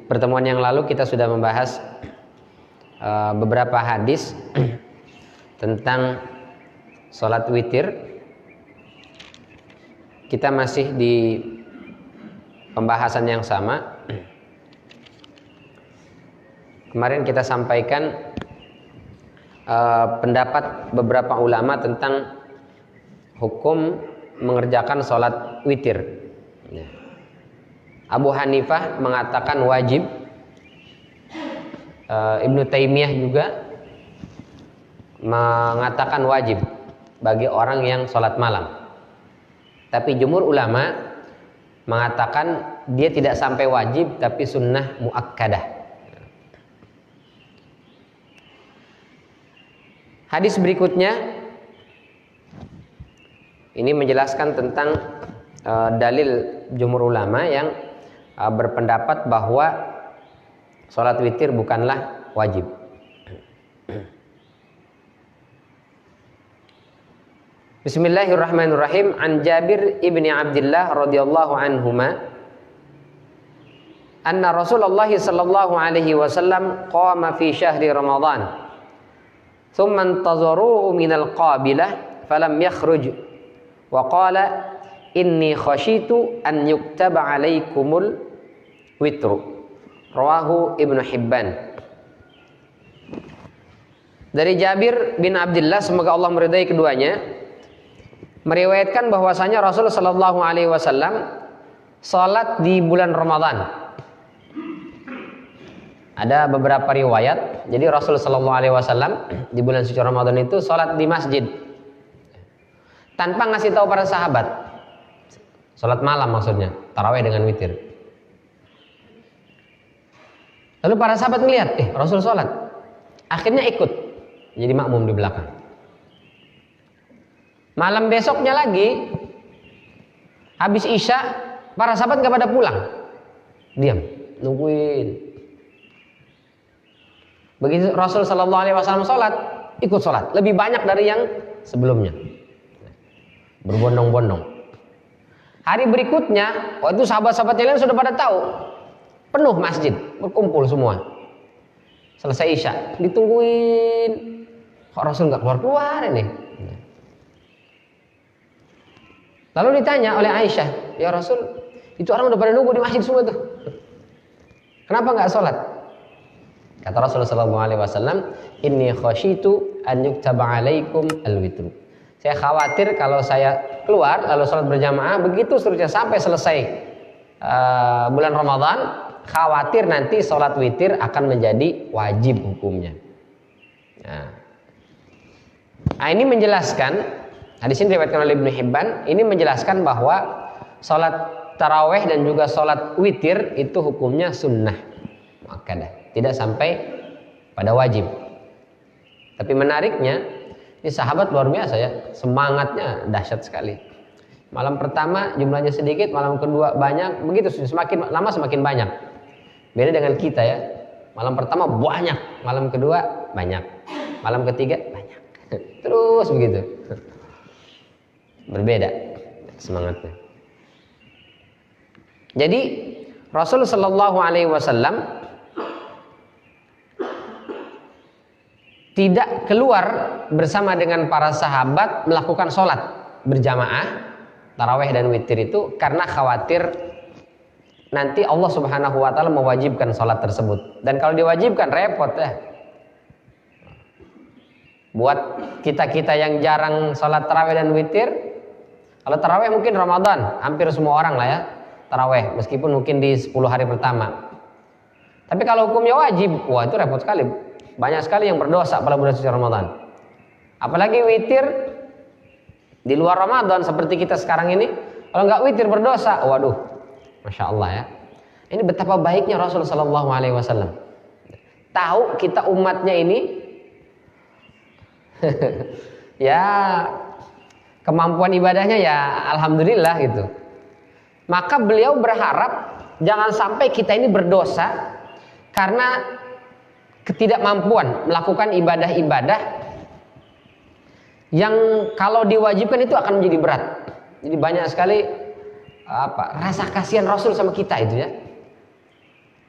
pertemuan yang lalu kita sudah membahas beberapa hadis tentang sholat witir. Kita masih di pembahasan yang sama. Kemarin kita sampaikan pendapat beberapa ulama tentang hukum mengerjakan sholat witir. Abu Hanifah mengatakan wajib, Ibnu Taimiyah juga mengatakan wajib bagi orang yang sholat malam. Tapi jumhur ulama mengatakan dia tidak sampai wajib, tapi sunnah muakkadah. Hadis berikutnya ini menjelaskan tentang dalil jumhur ulama yang berpendapat bahwa sholat witir bukanlah wajib. Bismillahirrahmanirrahim. An Jabir ibni Abdullah radhiyallahu anhuma anna Rasulullah sallallahu alaihi wasallam qama fi syahri Ramadan thumma intazaruhu minal qabilah falam yakhruj wa qala inni khashitu an yuktaba alaikumul witru. Rawahu Ibnu Hibban. Dari Jabir bin Abdullah, semoga Allah meridai keduanya, meriwayatkan bahwasanya Rasul sallallahu alaihi wasallam salat di bulan Ramadan. Ada beberapa riwayat, jadi Rasul sallallahu alaihi wasallam di bulan suci Ramadan itu salat di masjid tanpa ngasih tahu para sahabat. Salat malam maksudnya, tarawih dengan witir. Lalu para sahabat melihat, Rasul salat. Akhirnya ikut, jadi makmum di belakang. Malam besoknya lagi, habis Isya, para sahabat nggak pada pulang, diam, nungguin. Begitu Rasul sallallahu alaihi wasallam salat, ikut salat, lebih banyak dari yang sebelumnya, berbondong-bondong. Hari berikutnya, waktu sahabat-sahabat yang lain sudah pada tahu, penuh masjid, berkumpul semua. Selesai Isya, ditungguin, kok Rasul nggak keluar ini? Lalu ditanya oleh Aisyah, ya Rasul, itu orang udah pada nunggu di masjid semua tuh, kenapa nggak sholat? Kata Rasulullah sallallahu alaihi wasallam, inni khasyitu an yuktaba alaikum alwitru. Saya khawatir kalau saya keluar lalu sholat berjamaah begitu seterusnya sampai selesai bulan Ramadan, khawatir nanti sholat witir akan menjadi wajib hukumnya. Nah, ini menjelaskan, hadis ini diriwayatkan oleh Ibnu Hibban, ini menjelaskan bahwa sholat taraweh dan juga sholat witir itu hukumnya sunnah muakkadah, tidak sampai pada wajib. Tapi menariknya, ini sahabat luar biasa ya, semangatnya dahsyat sekali. Malam pertama jumlahnya sedikit, malam kedua banyak, begitu semakin lama semakin banyak. Beda dengan kita ya, malam pertama banyak, malam kedua banyak, malam ketiga banyak, terus begitu. Berbeda semangatnya. Jadi Rasul sallallahu alaihi wasallam tidak keluar bersama dengan para sahabat melakukan sholat berjamaah taraweh dan witir itu karena khawatir nanti Allah Subhanahu wa taala mewajibkan sholat tersebut. Dan kalau diwajibkan repot ya. Buat kita-kita yang jarang sholat taraweh dan witir, kalau taraweh mungkin Ramadan, hampir semua orang lah ya taraweh, meskipun mungkin di 10 hari pertama. Tapi kalau hukumnya wajib, wah itu repot sekali. Banyak sekali yang berdosa pada bulan suci Ramadan. Apalagi witir di luar Ramadan seperti kita sekarang ini, kalau nggak witir berdosa, waduh, masya Allah ya. Ini betapa baiknya Rasul Sallallahu Alaihi Wasallam. Tahu kita umatnya ini, ya kemampuan ibadahnya ya alhamdulillah gitu. Maka beliau berharap jangan sampai kita ini berdosa karena ketidakmampuan melakukan ibadah-ibadah yang kalau diwajibkan itu akan menjadi berat. Jadi banyak sekali rasa kasihan Rasul sama kita itu ya.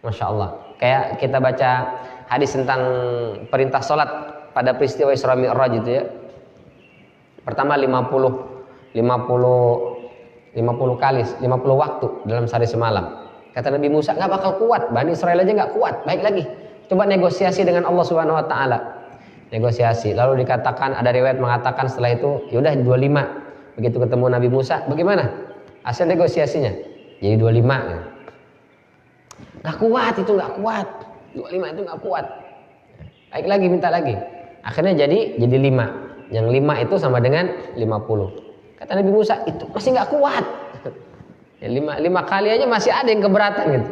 Masya Allah. Kayak kita baca hadis tentang perintah sholat pada peristiwa Isra Mi'raj itu ya. Pertama 50 kali, 50 waktu dalam sehari semalam. Kata Nabi Musa, nggak bakal kuat, Bani Israel aja nggak kuat. Baik lagi, coba negosiasi dengan Allah Subhanahu Wa Taala. Negosiasi. Lalu dikatakan, ada riwayat mengatakan setelah itu, yaudah 25. Begitu ketemu Nabi Musa, bagaimana hasil negosiasinya? Jadi 25. Nggak kuat itu, nggak kuat. 25 itu nggak kuat. Baik lagi, minta lagi. Akhirnya jadi 5. Yang 5 itu sama dengan 50. Kata Nabi Musa, itu masih nggak kuat. Ya, 5 kali aja masih ada yang keberatan gitu.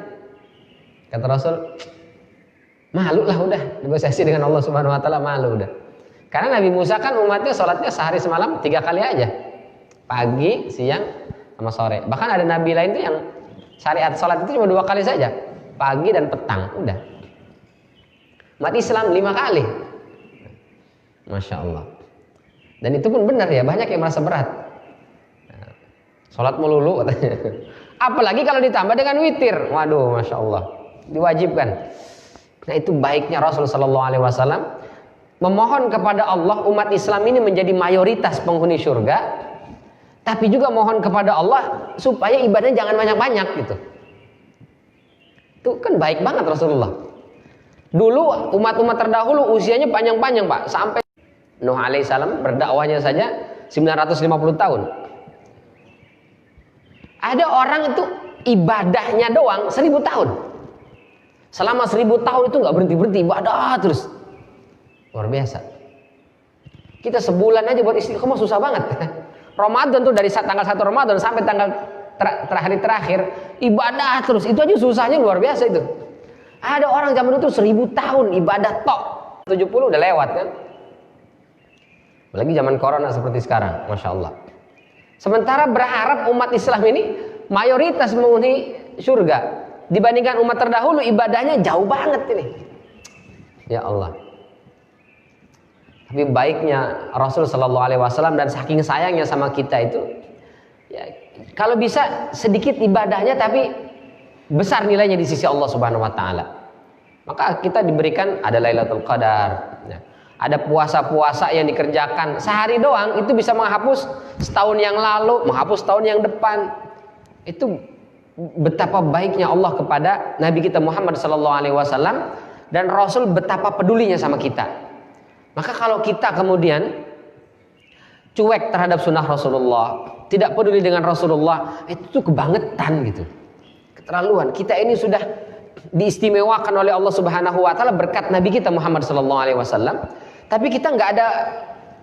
Kata Rasul, malu lah udah negosiasi dengan Allah Subhanahu Wa Taala, malu udah. Karena Nabi Musa kan umatnya sholatnya sehari semalam 3 kali aja, pagi, siang, sama sore. Bahkan ada nabi lain tuh yang syariat sholat itu cuma 2 kali saja, pagi dan petang, udah. Umat Islam 5 kali, Masya Allah. Dan itu pun benar ya, banyak yang merasa berat. Sholat melulu katanya. Apalagi kalau ditambah dengan witir. Waduh, Masya Allah, diwajibkan. Nah, itu baiknya Rasul Sallallahu Alaihi Wasallam memohon kepada Allah umat Islam ini menjadi mayoritas penghuni surga, tapi juga mohon kepada Allah supaya ibadahnya jangan banyak-banyak gitu. Itu kan baik banget Rasulullah. Dulu umat-umat terdahulu usianya panjang-panjang Pak, sampai Nuh alaihissalam berdakwahnya saja 950 tahun. Ada orang itu ibadahnya doang 1000 tahun. Selama 1000 tahun itu nggak berhenti ibadah terus. Luar biasa. Kita sebulan aja buat istiqomah susah banget. Ramadan tuh dari tanggal 1 Ramadan sampai tanggal terakhir ibadah terus. Itu aja susahnya luar biasa itu. Ada orang zaman itu 1000 tahun ibadah tok. 70 udah lewat kan. Apalagi zaman corona seperti sekarang, Masya Allah. Sementara berharap umat Islam ini mayoritas menghuni surga. Dibandingkan umat terdahulu ibadahnya jauh banget ini. Ya Allah. Tapi baiknya Rasul Sallallahu Alaihi Wasallam dan saking sayangnya sama kita itu, ya, kalau bisa sedikit ibadahnya tapi besar nilainya di sisi Allah Subhanahu Wa Taala. Maka kita diberikan ada Lailatul Qadar. Ya. Ada puasa-puasa yang dikerjakan sehari doang itu bisa menghapus setahun yang lalu, menghapus tahun yang depan. Itu betapa baiknya Allah kepada Nabi kita Muhammad SAW dan Rasul betapa pedulinya sama kita. Maka kalau kita kemudian cuek terhadap sunnah Rasulullah, tidak peduli dengan Rasulullah, itu kebangetan gitu, keterlaluan. Kita ini sudah diistimewakan oleh Allah Subhanahu Wa Taala berkat Nabi kita Muhammad SAW. Tapi kita nggak ada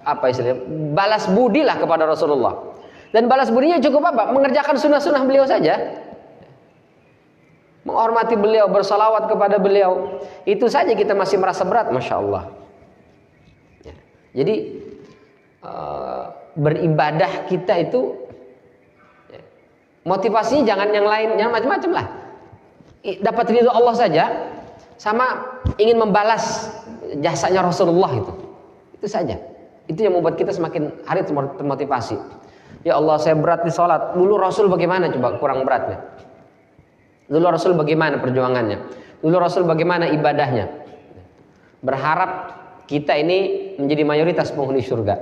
apa istilahnya balas budi lah kepada Rasulullah. Dan balas budinya cukup apa? Mengerjakan sunnah-sunnah beliau saja, menghormati beliau, bersalawat kepada beliau. Itu saja kita masih merasa berat, Masya Allah. Ya. Jadi beribadah kita itu ya, motivasinya jangan yang lain, jangan macam-macam lah. Dapat ridho Allah saja, sama ingin membalas jasanya Rasulullah itu saja. Itu yang membuat kita semakin hari termotivasi. Ya Allah, saya berat di sholat. Dulu Rasul bagaimana coba kurang beratnya? Dulu Rasul bagaimana perjuangannya? Dulu Rasul bagaimana ibadahnya? Berharap kita ini menjadi mayoritas penghuni surga.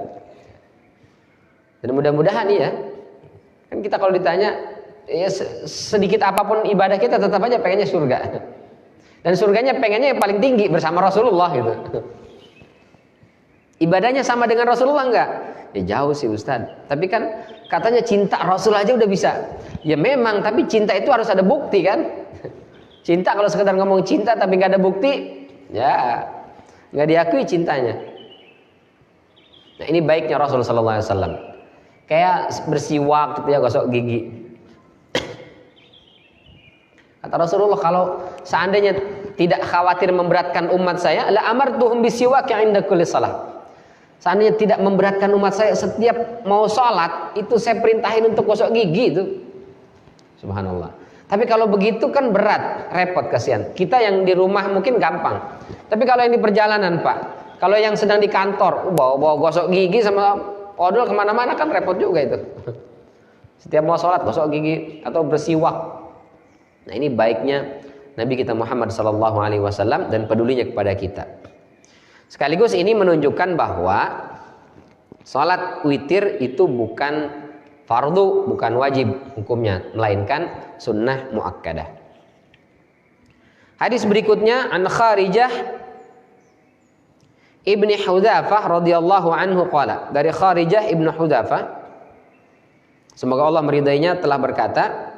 Dan mudah-mudahan ya, kan kita kalau ditanya ya sedikit apapun ibadah kita tetap aja pengennya surga. Dan surganya pengennya yang paling tinggi bersama Rasulullah gitu. Ibadahnya sama dengan Rasulullah enggak? Ya jauh sih Ustaz. Tapi kan katanya cinta Rasul aja udah bisa. Ya memang, tapi cinta itu harus ada bukti kan? Cinta kalau sekedar ngomong cinta tapi nggak ada bukti, ya nggak diakui cintanya. Nah ini baiknya Rasul Sallallahu Alaihi Wasallam. Kayak bersiwak gitu ya, gosok gigi. Kata Rasulullah, kalau seandainya tidak khawatir memberatkan umat saya, la amartuhum bisiwak yang inda kulli salah. Seandainya tidak memberatkan umat saya, setiap mau sholat itu saya perintahin untuk gosok gigi itu. Subhanallah. Tapi kalau begitu kan berat, repot, kasihan. Kita yang di rumah mungkin gampang. Tapi kalau yang di perjalanan Pak, kalau yang sedang di kantor, bawa gosok gigi sama odol kemana-mana kan repot juga itu. Setiap mau sholat gosok gigi atau bersiwak. Nah ini baiknya Nabi kita Muhammad sallallahu alaihi wasallam dan pedulinya kepada kita. Sekaligus ini menunjukkan bahwa salat witir itu bukan fardu, bukan wajib hukumnya, melainkan sunnah muakkadah. Hadis berikutnya an Kharijah ibni Hudzafah radhiyallahu anhu qala, dari Kharijah ibnu Hudzafah, semoga Allah meridainya, telah berkata,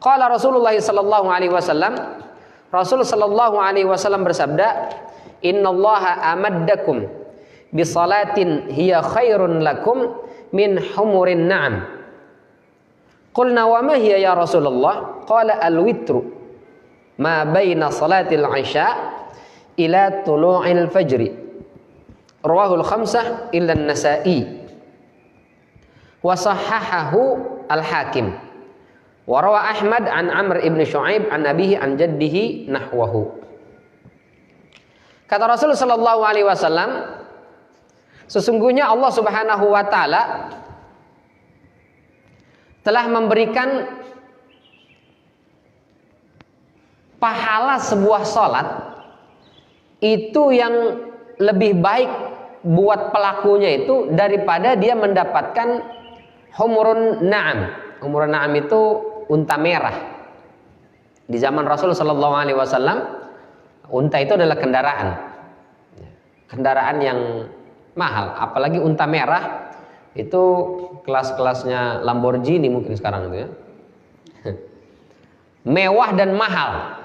qala Rasulullah sallallahu alaihi wasallam, Rasul sallallahu alaihi wasallam bersabda, innallaha amaddakum bi salatin hiya khairun lakum min humurin na'am. Qulna wa ma hiya ya Rasulullah? Qala al-witru ma baina salatil isya ila tulu'il fajri. Rawahul khamsah illa an-Nasa'i wa sahahahu al-Hakim. Wa rawa Ahmad an Amr ibn Shu'aib an abihi an jaddihi nahwahu. Kata Rasul sallallahu alaihi wasallam, sesungguhnya Allah Subhanahu wa taala telah memberikan pahala sebuah salat itu yang lebih baik buat pelakunya itu daripada dia mendapatkan humurun na'am. Humurun na'am itu unta merah. Di zaman Rasul sallallahu alaihi wasallam, unta itu adalah kendaraan yang mahal, apalagi unta merah itu kelas-kelasnya Lamborghini mungkin sekarang itu ya. Mewah dan mahal.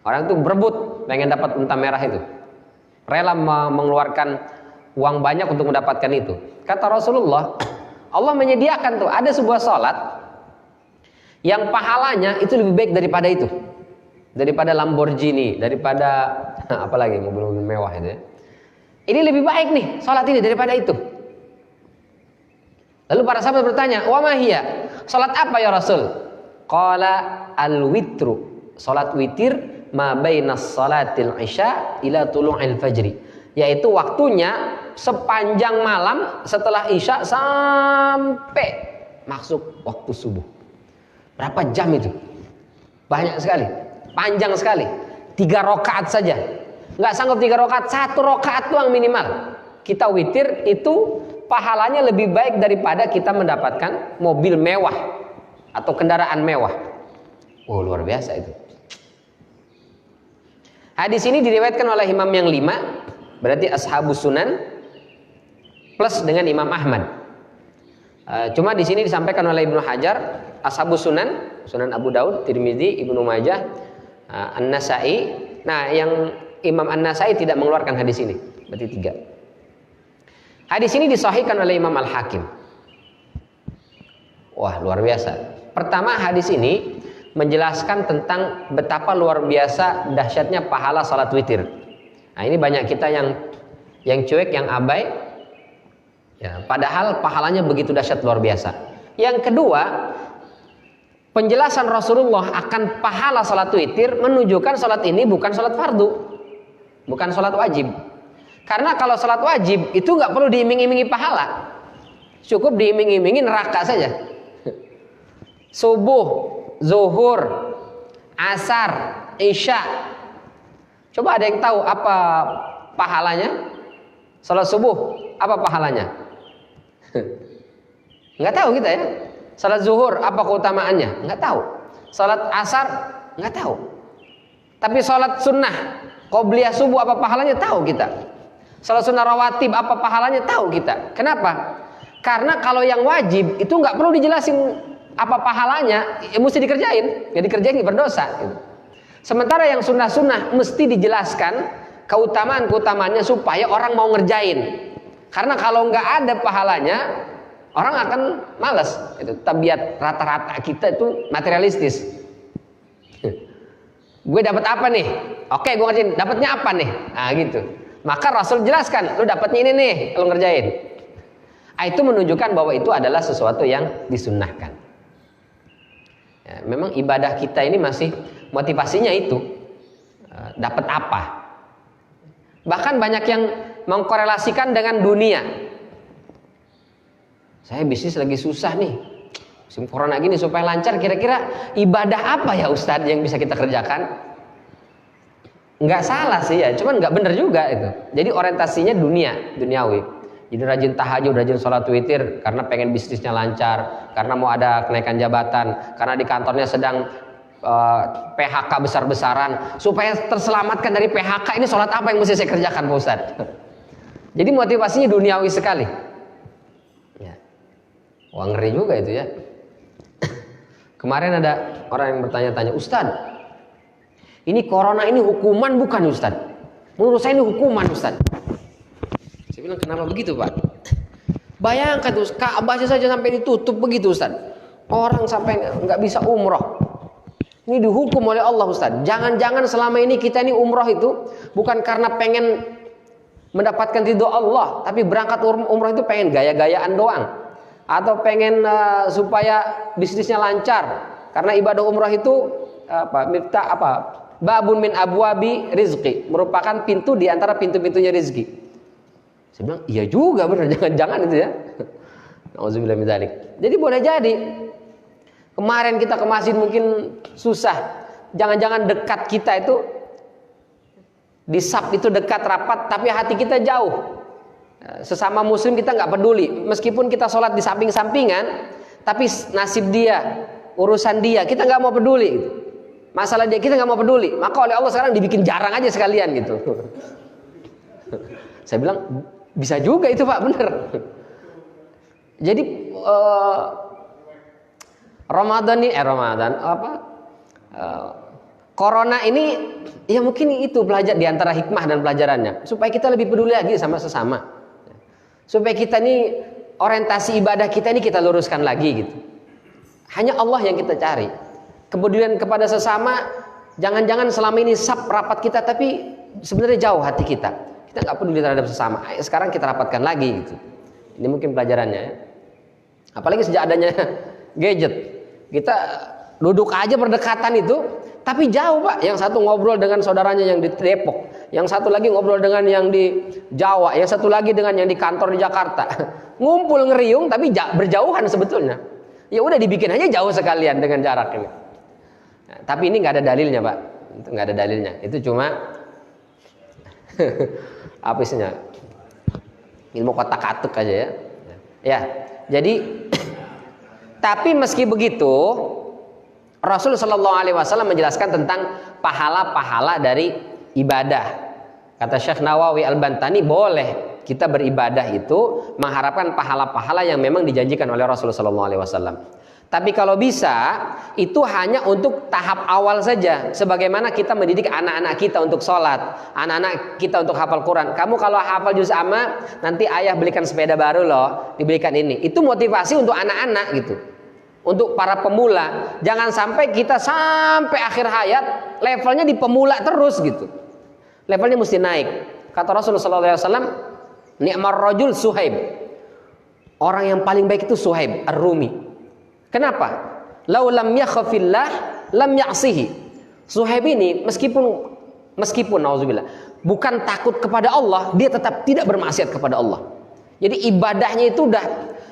Orang tuh berebut pengen dapat unta merah itu. Rela mengeluarkan uang banyak untuk mendapatkan itu. Kata Rasulullah, Allah menyediakan tuh ada sebuah salat yang pahalanya itu lebih baik daripada itu. Daripada Lamborghini, daripada apalagi mobil-mobil mewah itu ya. Ini lebih baik nih salat ini daripada itu. Lalu para sahabat bertanya, "Wa ma hiya?" Salat apa ya Rasul? Qala al-witru. Salat witir ma bainas salatil isya ila tulu'il fajri. Yaitu waktunya sepanjang malam setelah isya sampai masuk waktu subuh. Berapa jam itu? Banyak sekali. Panjang sekali. 3 rakaat saja. Nggak sanggup 3 rakaat, 1 rakaat doang minimal. Kita witir itu pahalanya lebih baik daripada kita mendapatkan mobil mewah atau kendaraan mewah. Oh, luar biasa itu. Hadis ini diriwayatkan oleh imam yang 5, berarti ashabus sunan plus dengan Imam Ahmad. Cuma di sini disampaikan oleh Ibnu Hajar, ashabus sunan, Sunan Abu Daud, Tirmidzi, Ibnu Majah, An-Nasa'i. Nah, yang Imam An-Nasa'i tidak mengeluarkan hadis ini, berarti 3. Hadis ini disahihkan oleh Imam Al-Hakim. Wah, luar biasa. Pertama, hadis ini menjelaskan tentang betapa luar biasa dahsyatnya pahala salat witir. Nah, ini banyak kita yang cuek, yang abai. Ya, padahal pahalanya begitu dahsyat luar biasa. Yang kedua, penjelasan Rasulullah akan pahala salat witir menunjukkan salat ini bukan salat fardu, bukan salat wajib. Karena kalau salat wajib itu nggak perlu diiming-imingi pahala, cukup diiming-imingi neraka saja. Subuh, zuhur, asar, isya. Coba ada yang tahu apa pahalanya? Salat subuh apa pahalanya? Nggak tahu kita ya. Salat zuhur apa keutamaannya? Nggak tahu. Salat asar nggak tahu. Tapi salat sunnah qobliyah subuh apa pahalanya tahu kita. Salat sunnah rawatib apa pahalanya tahu kita. Kenapa? Karena kalau yang wajib itu nggak perlu dijelasin apa pahalanya, ya mesti dikerjain. Ya dikerjain berdosa. Gitu. Sementara yang sunnah-sunnah mesti dijelaskan keutamaan-keutamaannya supaya orang mau ngerjain. Karena kalau nggak ada pahalanya, orang akan malas. Itu tabiat rata-rata kita itu materialistis. Gue dapat apa nih? Oke, gue ngerjain. Dapatnya apa nih? Nah gitu. Maka Rasul jelaskan, lu dapatnya ini nih, lu ngerjain. Itu menunjukkan bahwa itu adalah sesuatu yang disunnahkan. Ya, memang ibadah kita ini masih motivasinya itu dapat apa? Bahkan banyak yang mengkorelasikan dengan dunia. Saya bisnis lagi susah nih, musim corona gini supaya lancar, kira-kira ibadah apa ya Ustadz yang bisa kita kerjakan? Nggak salah sih ya, cuman nggak bener juga itu. Jadi orientasinya duniawi. Jadi rajin tahajud, rajin sholat witir karena pengen bisnisnya lancar, karena mau ada kenaikan jabatan, karena di kantornya sedang PHK besar-besaran, supaya terselamatkan dari PHK ini sholat apa yang mesti saya kerjakan Pak Ustadz? Jadi motivasinya duniawi sekali. Ya. Wah, ngeri juga itu ya. Kemarin ada orang yang bertanya-tanya, Ustadz, ini corona ini hukuman bukan Ustadz? Menurut saya ini hukuman Ustadz. Saya bilang, kenapa begitu Pak? Bayangkan tuh, Ka'bah saja sampai ditutup begitu Ustadz. Orang sampai nggak bisa umroh. Ini dihukum oleh Allah Ustadz. Jangan-jangan selama ini kita ini umroh itu bukan karena pengen mendapatkan ridho Allah, tapi berangkat umroh itu pengen gaya-gayaan doang, atau pengen supaya bisnisnya lancar. Karena ibadah umroh itu babun min abwabi rizqi, merupakan pintu di antara pintu-pintunya rizki. Saya bilang iya juga benar, jangan-jangan itu ya. Nauzubillah min dzalik. Jadi boleh jadi kemarin kita ke masjid mungkin susah, jangan-jangan dekat kita itu di saf itu dekat rapat, tapi hati kita jauh. Sesama muslim kita nggak peduli, meskipun kita sholat di samping-sampingan, tapi nasib dia, urusan dia, kita nggak mau peduli. Masalah dia kita nggak mau peduli. Maka oleh Allah sekarang dibikin jarang aja sekalian gitu. Saya bilang bisa juga itu Pak, bener. Jadi Corona ini ya mungkin itu belajar di antara hikmah dan pelajarannya, supaya kita lebih peduli lagi sama sesama, supaya kita ini orientasi ibadah kita ini kita luruskan lagi gitu. Hanya Allah yang kita cari, kepedulian kepada sesama. Jangan-jangan selama ini sab rapat kita, tapi sebenarnya jauh hati kita nggak peduli terhadap sesama. Ayo, sekarang kita rapatkan lagi gitu. Ini mungkin pelajarannya ya. Apalagi sejak adanya gadget, kita duduk aja berdekatan itu, tapi jauh Pak. Yang satu ngobrol dengan saudaranya yang di Depok, yang satu lagi ngobrol dengan yang di Jawa, yang satu lagi dengan yang di kantor di Jakarta. Ngumpul ngeriung tapi berjauhan sebetulnya. Ya udah dibikin aja jauh sekalian dengan jarak ini. Nah, tapi ini nggak ada dalilnya Pak, itu nggak ada dalilnya. Itu cuma apa isinya? Ilmu kotak-katuk aja ya. Ya, jadi tapi meski begitu, Rasul Shallallahu Alaihi Wasallam menjelaskan tentang pahala-pahala dari ibadah. Kata Syekh Nawawi Al-Bantani, boleh kita beribadah itu mengharapkan pahala-pahala yang memang dijanjikan oleh Rasul Shallallahu Alaihi Wasallam. Tapi kalau bisa, itu hanya untuk tahap awal saja. Sebagaimana kita mendidik anak-anak kita untuk sholat, anak-anak kita untuk hafal Quran. Kamu kalau hafal juz amma, nanti ayah belikan sepeda baru loh, dibelikan ini. Itu motivasi untuk anak-anak gitu. Untuk para pemula. Jangan sampai kita sampai akhir hayat levelnya di pemula terus gitu. Levelnya mesti naik. Kata Rasulullah SAW, ni'mar rajul Suhaib. Orang yang paling baik itu Suhaib Ar-Rumi. Kenapa? Lau lam yakhafillah lam ya'sihi. Suhaib ini meskipun nauzubillah bukan takut kepada Allah, dia tetap tidak bermaksiat kepada Allah. Jadi ibadahnya itu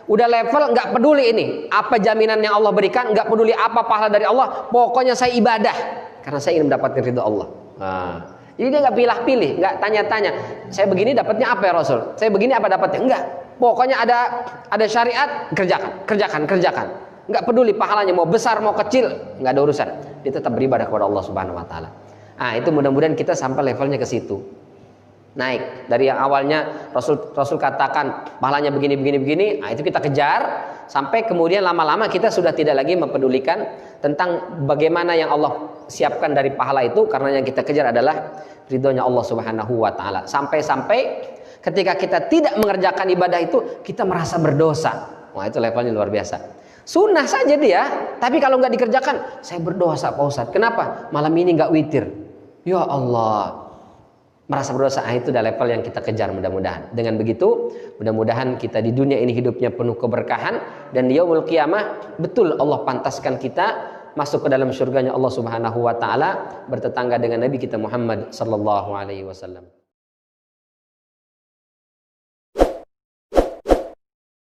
udah level nggak peduli ini apa jaminan yang Allah berikan, nggak peduli apa pahala dari Allah, pokoknya saya ibadah karena saya ingin mendapatkan ridho Allah. Nah, jadi dia nggak pilih-pilih, nggak tanya-tanya, saya begini dapatnya apa ya Rasul, saya begini apa dapatnya, enggak, pokoknya ada syariat, kerjakan, nggak peduli pahalanya mau besar mau kecil, nggak ada urusan, dia tetap beribadah kepada Allah Subhanahu Wa Taala. Nah itu mudah-mudahan kita sampai levelnya ke situ. Naik dari yang awalnya Rasul katakan pahalanya begini, nah itu kita kejar sampai kemudian lama-lama kita sudah tidak lagi mempedulikan tentang bagaimana yang Allah siapkan dari pahala itu, karena yang kita kejar adalah ridhonya Allah Subhanahu Wa Taala. Sampai ketika kita tidak mengerjakan ibadah itu kita merasa berdosa. Wah itu levelnya luar biasa. Sunnah saja dia, tapi kalau nggak dikerjakan saya berdosa Pak Ustadz. Kenapa? Malam ini nggak witir. Ya Allah, merasa berdosa. Itu udah level yang kita kejar mudah-mudahan. Dengan begitu, mudah-mudahan kita di dunia ini hidupnya penuh keberkahan, dan di yaumul qiyamah betul Allah pantaskan kita masuk ke dalam surganya Allah Subhanahu Wa Taala, bertetangga dengan Nabi kita Muhammad sallallahu alaihi wasallam.